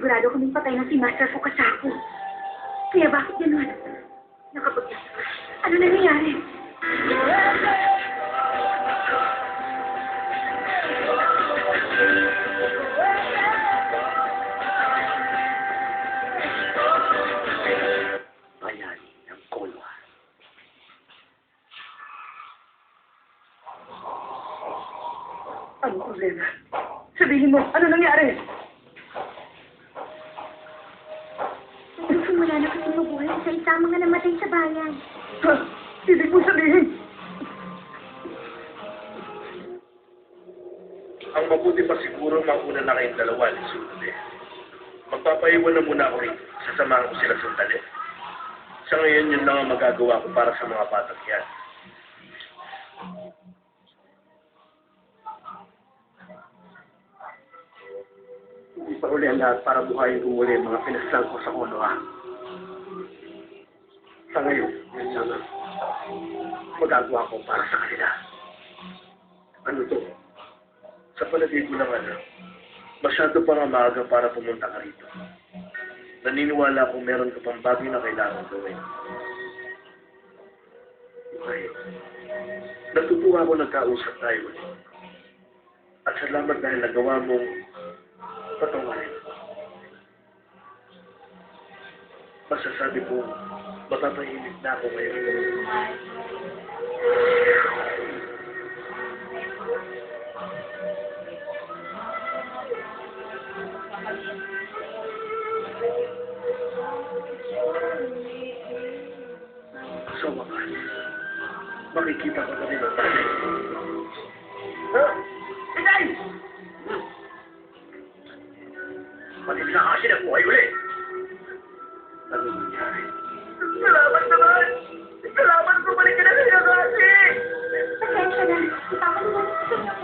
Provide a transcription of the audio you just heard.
sigurado kaming patay na si Master Fukasaku. Kaya bakit gano'n? Nakapaglaspas. Ano nangyayari? Bayani ng Konoha. Anong problema? Sabihin mo, ano nangyari? Nagsimula na kasi mabuhay sa isa mga namatay sa bayan. Ha? Ibig mo sabihin? Ang mabuti pa siguro mauna na kayong dalawa ni Tsunade. Magpapaiwan na muna ako rito. Sasamahan ko sila sandali. Sa ngayon, yun lang ang magagawa ko para sa mga batang yan. Hindi pa uli ang lahat para buhayin ko muli ang mga pinaslang ko sa Konoha. Sa ngayon, yun lang ang magagawa ko para sa kanila. Ano to? Sa palagay ko lang masyado pa nga maaga para pumunta ka rito. Naniniwala akong meron ka pang bagay na kailangan gawin. Okay. Natutuwa ako nagkausap tayo ulit. At salamat dahil nagawa mong patawarin. Masasabi ko, matatahimik na ako ngayon. Sa wakas, makikita ko na rin ang tatay. Ha? Itay! Pati na kasi nabuhay ulit. Ano nangyari? Salamat naman! Salamat, bumalik ka na kaya kasi! Pasensya na. Ipapaliwanag ko sa inyo.